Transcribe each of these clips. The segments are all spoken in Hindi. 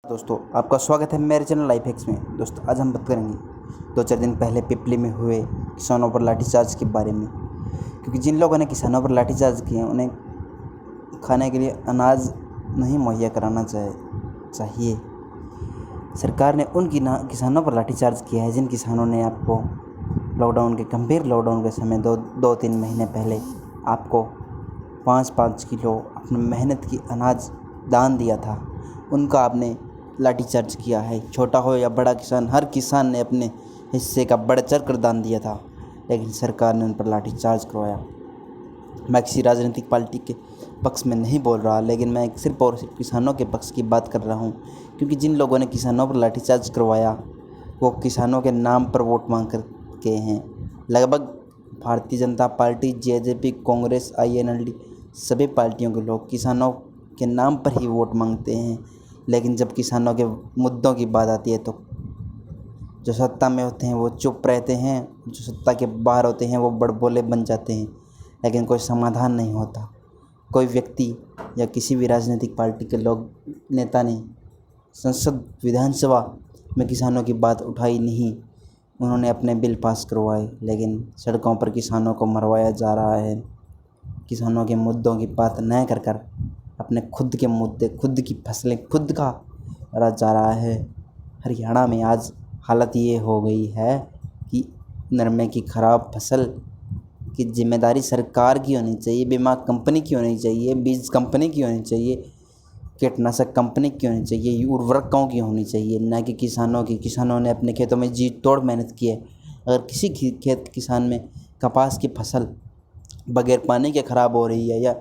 दोस्तों, आपका स्वागत है मेरे चैनल लाइफ हैक्स में। दोस्तों, आज हम बात करेंगे 2-4 दिन पहले पिपली में हुए किसानों पर लाठीचार्ज के बारे में। क्योंकि जिन लोगों ने किसानों पर लाठीचार्ज किए उन्हें खाने के लिए अनाज नहीं मुहैया कराना चाहिए। सरकार ने उन किसानों पर लाठीचार्ज किया है जिन किसानों ने आपको गंभीर लॉकडाउन के समय 2-3 महीने पहले आपको 5-5 किलो अपनी मेहनत की अनाज दान दिया था। उनका आपने लाठीचार्ज किया है। छोटा हो या बड़ा किसान, हर किसान ने अपने हिस्से का बढ़ चढ़ कर दान दिया था, लेकिन सरकार ने उन पर लाठीचार्ज करवाया। मैं किसी राजनीतिक पार्टी के पक्ष में नहीं बोल रहा, लेकिन मैं सिर्फ और सिर्फ किसानों के पक्ष की बात कर रहा हूँ। क्योंकि जिन लोगों ने किसानों पर लाठीचार्ज करवाया वो किसानों के नाम पर वोट मांग कर के हैं। लगभग Bharatiya Janata party, JJP, Congress, INLD सभी पार्टियों के लोग किसानों के नाम पर ही वोट मांगते हैं। लेकिन जब किसानों के मुद्दों की बात आती है तो जो सत्ता में होते हैं वो चुप रहते हैं, जो सत्ता के बाहर होते हैं वो बड़बोले बन जाते हैं। लेकिन कोई समाधान नहीं होता। कोई व्यक्ति या किसी भी राजनीतिक पार्टी के नेता ने संसद विधानसभा में किसानों की बात उठाई नहीं। उन्होंने अपने बिल पास करवाए, लेकिन सड़कों पर किसानों को मरवाया जा रहा है। किसानों के मुद्दों की बात न कर अपने खुद के मुद्दे, खुद की फसलें खुद का करा जा रहा है। हरियाणा में आज हालत ये हो गई है कि नरमे की ख़राब फसल की जिम्मेदारी सरकार की होनी चाहिए, बीमा कंपनी की होनी चाहिए, बीज कंपनी की होनी चाहिए, कीटनाशक कंपनी की होनी चाहिए, उर्वरकों की होनी चाहिए, न कि किसानों की। किसानों ने अपने खेतों में जी तोड़ मेहनत की है। अगर किसी किसान में कपास की फसल बगैर पानी के ख़राब हो रही है या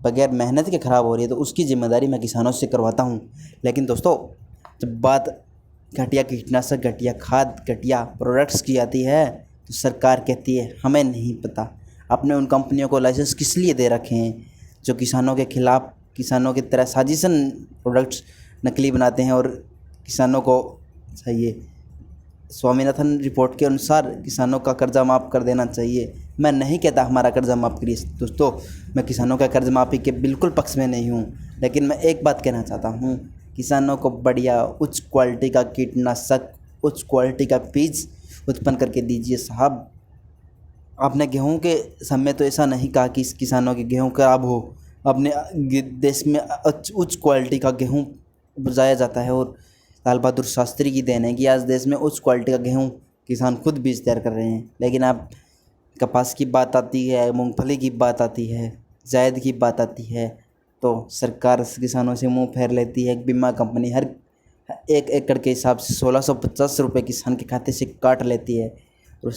बगैर मेहनत के ख़राब हो रही है तो उसकी ज़िम्मेदारी मैं किसानों से करवाता हूँ। लेकिन दोस्तों, जब बात घटिया कीटनाशक, घटिया खाद, घटिया प्रोडक्ट्स की आती है तो सरकार कहती है हमें नहीं पता। आपने उन कंपनियों को लाइसेंस किस लिए दे रखे हैं जो किसानों के ख़िलाफ़, किसानों की तरह साजिशन प्रोडक्ट्स नकली बनाते हैं और किसानों को चाहिए। स्वामीनाथन रिपोर्ट के अनुसार किसानों का कर्जा माफ़ कर देना चाहिए। मैं नहीं कहता हमारा कर्जा माफ़ करिए दोस्तों, मैं किसानों का कर्ज माफ़ी के बिल्कुल पक्ष में नहीं हूँ। लेकिन मैं एक बात कहना चाहता हूँ, किसानों को बढ़िया उच्च क्वालिटी का कीटनाशक, उच्च क्वालिटी का बीज उत्पन्न करके दीजिए साहब। आपने गेहूं के समय तो ऐसा नहीं कहा कि किसानों के गेहूं खराब हो। अपने देश में उच्च क्वालिटी का गेहूं उपजाया जाता है और लाल बहादुर शास्त्री की देन है कि आज देश में उच्च क्वालिटी का गेहूं किसान खुद बीज तैयार कर रहे हैं। लेकिन आप कपास की बात आती है, मूंगफली की बात आती है, जायद की बात आती है तो सरकार किसानों से मुंह फेर लेती है। बीमा कंपनी हर 1 एकड़ के हिसाब से 1650 रुपये किसान के खाते से काट लेती है। और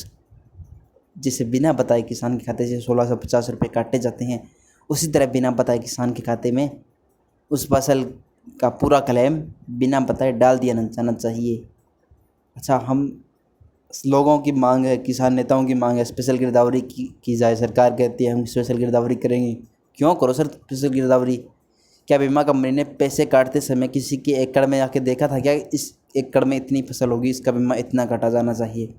जिसे बिना बताए किसान के खाते से 1650 रुपये काटे जाते हैं, उसी तरह बिना बताए किसान के खाते में उस फसल का पूरा क्लेम बिना बताए डाल दिया जाना चाहिए। अच्छा, हम लोगों की मांग है, किसान नेताओं की मांग है स्पेशल गिरदावरी की जाए। सरकार कहती है हम स्पेशल गिरदावरी करेंगे। क्यों करो सर स्पेशल गिरदावरी? क्या बीमा कंपनी ने पैसे काटते समय किसी के एकड़ में जाके देखा था क्या इस एकड़ में इतनी फसल होगी, इसका बीमा इतना काटा जाना चाहिए?